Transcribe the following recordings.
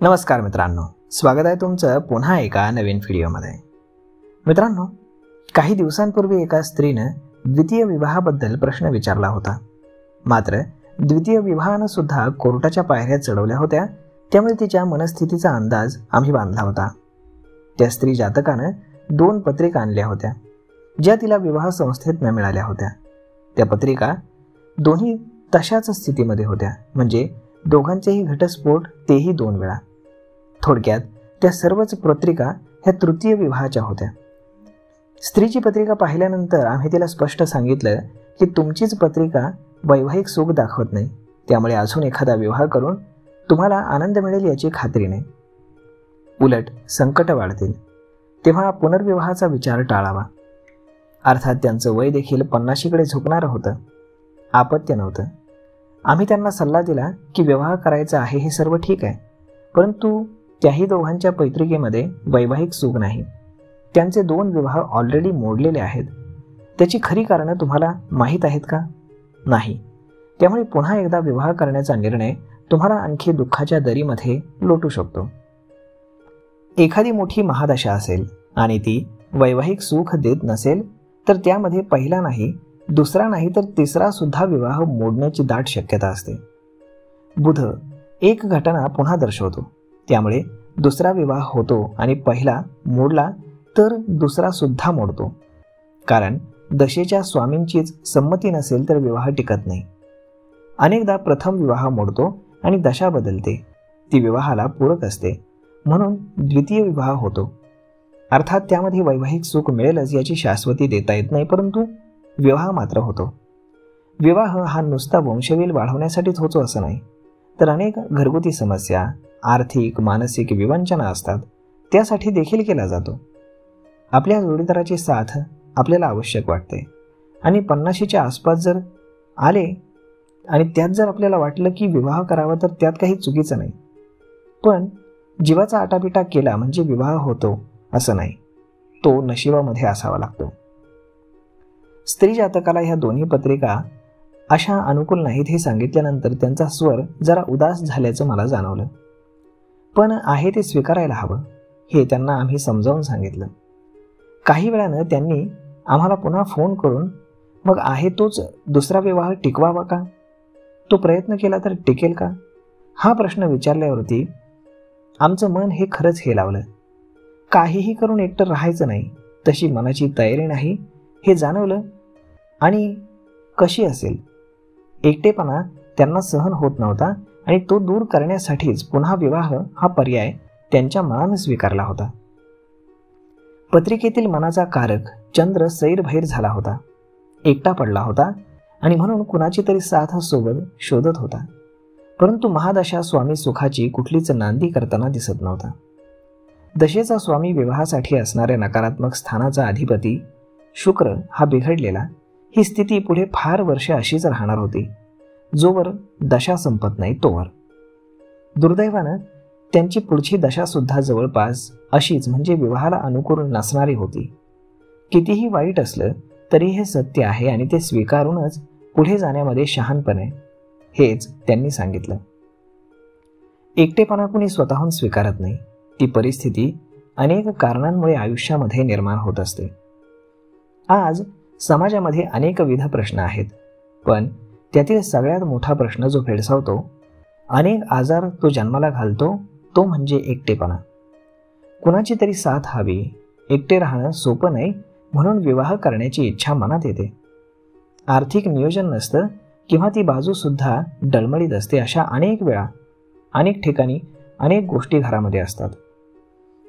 नमस्कार मित्रांनो, स्वागत आहे तुमचं पुन्हा एका नवीन व्हिडिओमध्ये. मित्रांनो, काही दिवसांपूर्वी एका स्त्रीनं द्वितीय विवाहाबद्दल प्रश्न विचारला होता. मात्र द्वितीय विवाहानं सुद्धा कोर्टाच्या पायऱ्या चढवल्या होत्या. त्यामुळे तिच्या मनस्थितीचा अंदाज आम्ही बांधला होता. त्या स्त्री जातकानं 2 पत्रिका आणल्या होत्या, ज्या तिला विवाह संस्थेतनं मिळाल्या होत्या. त्या पत्रिका दोन्ही तशाच स्थितीमध्ये होत्या, म्हणजे दोघांचेही घटस्फोट, तेही 2 वेळा. थोडक्यात त्या सर्वच पत्रिका ह्या तृतीय विवाहाच्या होत्या. स्त्रीची पत्रिका पाहिल्यानंतर आम्ही तिला स्पष्ट सांगितलं की तुमचीच पत्रिका वैवाहिक सुख दाखवत नाही, त्यामुळे अजून एखादा विवाह करून तुम्हाला आनंद मिळेल याची खात्री नाही. उलट संकट वाढतील, तेव्हा पुनर्विवाहाचा विचार टाळावा. अर्थात त्यांचं वय देखील 50कडे झुकणारं होतं. आपत्य नव्हतं. आम्ही त्यांना सल्ला दिला की विवाह करायचा आहे हे सर्व ठीक आहे, परंतु त्याही दोघांच्या पत्रिकेमध्ये वैवाहिक सुख नाही. त्यांचे 2 विवाह ऑलरेडी मोडलेले आहेत. त्याची खरी कारणं तुम्हाला माहीत आहेत का? नाही. त्यामुळे पुन्हा एकदा विवाह करण्याचा निर्णय तुम्हाला आणखी दुःखाच्या दरीमध्ये लोटू शकतो. एखादी मोठी महादशा असेल आणि ती वैवाहिक सुख देत नसेल तर त्यामध्ये पहिला नाही, दुसरा नाही तर तिसरा सुद्धा विवाह मोडण्याची दाट शक्यता असते. बुध एक घटना पुन्हा दर्शवतो, त्यामुळे दुसरा विवाह होतो आणि पहिला मोडला तर दुसरा सुद्धा मोडतो. कारण दशेच्या स्वामींचीच संमती नसेल तर विवाह टिकत नाही. अनेकदा प्रथम विवाह मोडतो आणि दशा बदलते, ती विवाहाला पूरक असते, म्हणून द्वितीय विवाह होतो. अर्थात त्यामध्ये वैवाहिक सुख मिळेलच याची शाश्वती देता येत नाही, परंतु विवाह मात्र होतो. विवाह हा नुसता वंशवेल वाढवण्यासाठीच होतो असं नाही, तर अनेक घरगुती समस्या, आर्थिक मानसिक विवंचना असतात, त्यासाठी देखील केला जातो. आपल्या जोडीदाराची साथ आपल्याला आवश्यक वाटते आणि 50च्या आसपास जर आले आणि त्यात जर आपल्याला वाटलं की विवाह करावा तर त्यात काही चुकीचं नाही. पण जीवाचा आटापिटा केला म्हणजे विवाह होतो असं नाही, तो नशिबामध्ये असावा लागतो. स्त्री जातकाला ह्या दोन्ही पत्रिका अशा अनुकूल नाहीत हे सांगितल्यानंतर त्यांचा स्वर जरा उदास झाल्याचं मला जाणवलं. पण आहे ते स्वीकारायला हवं हे त्यांना आम्ही समजावून सांगितलं. काही वेळानं त्यांनी आम्हाला पुन्हा फोन करून मग आहे तोच दुसरा विवाह टिकवावा का, तो प्रयत्न केला तर टिकेल का, हा प्रश्न विचारल्यावरती आमचं मन हे खरंच हे लावलं. काहीही करून एकटं राहायचं नाही, तशी मनाची तयारी नाही हे जाणवलं. आणि कशी असेल, एकटेपणा त्यांना सहन होत नव्हता आणि तो दूर करण्यासाठीच पुन्हा विवाह हा पर्याय त्यांच्या मनानं स्वीकारला होता. पत्रिकेतील मनाचा कारक चंद्र सैरभैर झाला होता, एकटा पडला होता आणि म्हणून कुणाची तरी साथ सोबत शोधत होता. परंतु महादशा स्वामी सुखाची कुठलीच नांदी करताना दिसत नव्हता. दशेचा स्वामी विवाहासाठी असणाऱ्या नकारात्मक स्थानाचा अधिपती शुक्र हा बिघडलेला. ही स्थिती पुढे फार वर्षे अशीच राहणार होती, जोवर दशा संपत नाही तोवर. दुर्दैवानं त्यांची पुढची दशा सुद्धा जवळपास अशीच म्हणजे विवाहाला अनुकूल नसणारी होती. कितीही वाईट असलं तरी हे सत्य आहे आणि ते स्वीकारूनच पुढे जाण्यामध्ये शहाणपण आहे, हेच त्यांनी सांगितलं. एकटेपणा कुणी स्वतःहून स्वीकारत नाही. ती परिस्थिती अनेक कारणांमुळे आयुष्यामध्ये निर्माण होत असते. आज समाजामध्ये अनेकविध प्रश्न आहेत, पण त्यातील सगळ्यात मोठा प्रश्न जो भेडसावतो, अनेक आजार तो जन्माला घालतो, तो म्हणजे एकटेपणा. कुणाची तरी साथ हवी, एकटे राहणं सोपं नाही, म्हणून विवाह करण्याची इच्छा मनात येते. आर्थिक नियोजन नसतं किंवा ती बाजूसुद्धा डळमळीत असते. अशा अनेक वेळा अनेक ठिकाणी अनेक गोष्टी घरामध्ये असतात.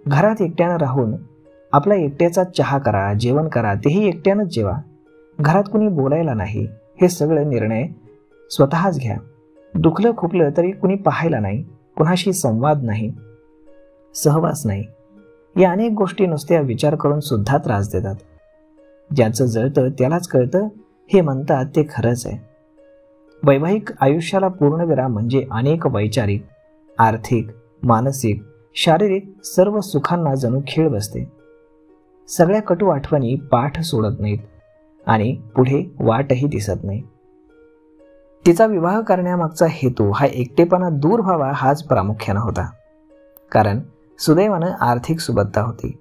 घरात एकट्यानं राहून आपला एकट्याचा चहा करा, जेवण करा, तेही एकट्यानंच जेवा. घरात कुणी बोलायला नाही, हे सगळं निर्णय स्वतःच घ्या. दुखलं खुपलं तरी कुणी पाहायला नाही, कुणाशी संवाद नाही, सहवास नाही. या अनेक गोष्टी नुसत्या विचार करून सुद्धा त्रास देतात. ज्याचं जळतं त्यालाच कळतं हे म्हणतात ते खरंच आहे. वैवाहिक आयुष्याला पूर्णविराम म्हणजे अनेक वैचारिक, आर्थिक, मानसिक, शारीरिक सर्व सुखांना जणू खीळ बसते. सगळ्या कटू आठवणी पाठ सोडत नाहीत आणि पुढे वाटही दिसत नाही. तिचा विवाह करण्यामागचा हेतू हा एकटेपणा दूर व्हावा हाच प्रामुख्याने होता. कारण सुदैवानं आर्थिक सुबत्ता होती.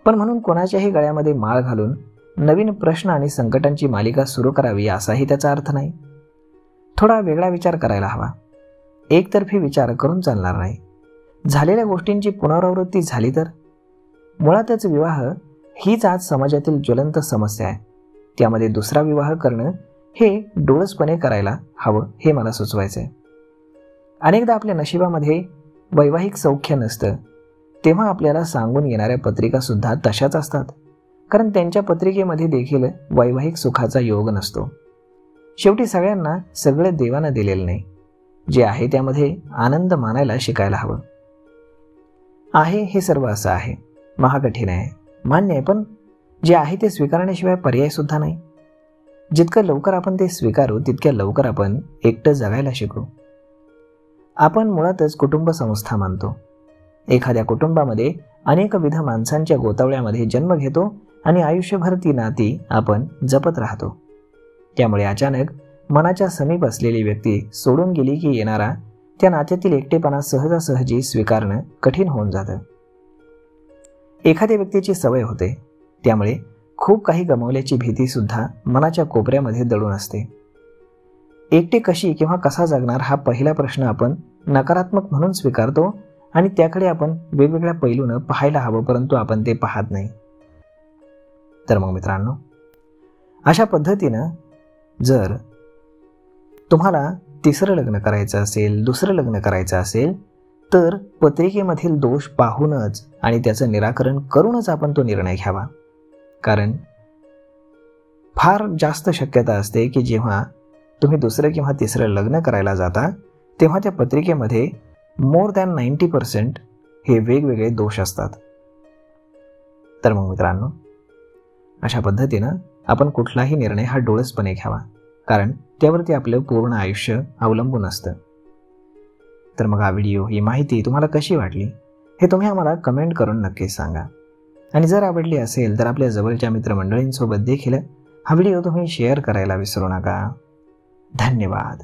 पण म्हणून कोणाच्याही गळ्यामध्ये माळ घालून नवीन प्रश्न आणि संकटांची मालिका सुरू करावी असाही त्याचा अर्थ नाही. थोडा वेगळा विचार करायला हवा. एकतर्फी विचार करून चालणार नाही. झालेल्या गोष्टींची पुनरावृत्ती झाली तर? मुळातच विवाह हीच आज समाजातील ज्वलंत समस्या आहे. त्यामध्ये दुसरा विवाह करणं हे डोळसपणे करायला हवं हे मला सुचवायचं आहे. अनेकदा आपल्या नशिबामध्ये वैवाहिक सौख्य नसतं, तेव्हा आपल्याला सांगून येणाऱ्या पत्रिका सुद्धा तशाच असतात. कारण त्यांच्या पत्रिकेमध्ये देखील वैवाहिक सुखाचा योग नसतो. शेवटी सगळ्यांना सगळं देवानं दिलेलं नाही. जे आहे त्यामध्ये आनंद मानायला शिकायला हवं. आहे हे सर्व असं आहे, महाकठीण आहे, मान्य आहे, पण जे आहे ते स्वीकारण्याशिवाय पर्याय सुद्धा नाही. जितकं लवकर आपण ते स्वीकारू तितक्या लवकर आपण एकटं जगायला शिकू. आपण मुळातच कुटुंब संस्था मानतो. एखाद्या कुटुंबामध्ये अनेकविध माणसांच्या गोतावळ्यामध्ये जन्म घेतो आणि आयुष्यभर ती नाती आपण जपत राहतो. त्यामुळे अचानक मनाच्या समीप असलेली व्यक्ती सोडून गेली की येणारा त्या नात्यातील एकटेपणा सहजासहजी स्वीकारणं कठीण होऊन जातं. एखाद्या व्यक्तीची सवय होते, त्यामुळे खूप काही गमावल्याची भीती सुद्धा मनाच्या कोपऱ्यामध्ये दडून असते. एकटे कशी किंवा कसा जगणार हा पहिला प्रश्न आपण नकारात्मक म्हणून स्वीकारतो आणि त्याकडे आपण वेगवेगळ्या पैलूनं पाहायला हवं, परंतु आपण ते पाहत नाही. तर मग मित्रांनो, अशा पद्धतीनं जर तुम्हाला तिसरं लग्न करायचं असेल, दुसरं लग्न करायचं असेल, तर पत्रिकेमधील दोष पाहूनच आणि त्याचं निराकरण करूनच आपण तो निर्णय घ्यावा. कारण फार जास्त शक्यता असते की जेव्हा तुम्ही दुसरं किंवा तिसरं लग्न करायला जाता तेव्हा त्या पत्रिकेमध्ये मोर दॅन 90% हे वेगवेगळे दोष असतात. तर मग मित्रांनो, अशा पद्धतीनं आपण कुठलाही निर्णय हा डोळसपणे घ्यावा, कारण त्यावरती आपलं पूर्ण आयुष्य अवलंबून असतं. तर मग हा व्हिडिओ, ही माहिती तुम्हाला कशी वाटली हे तुम्ही आम्हाला कमेंट करून नक्कीच सांगा. आणि जर आवडली असेल तर आपल्या जवळच्या मित्रमंडळींसोबत देखील हा व्हिडिओ तुम्ही शेअर करायला विसरू नका. धन्यवाद.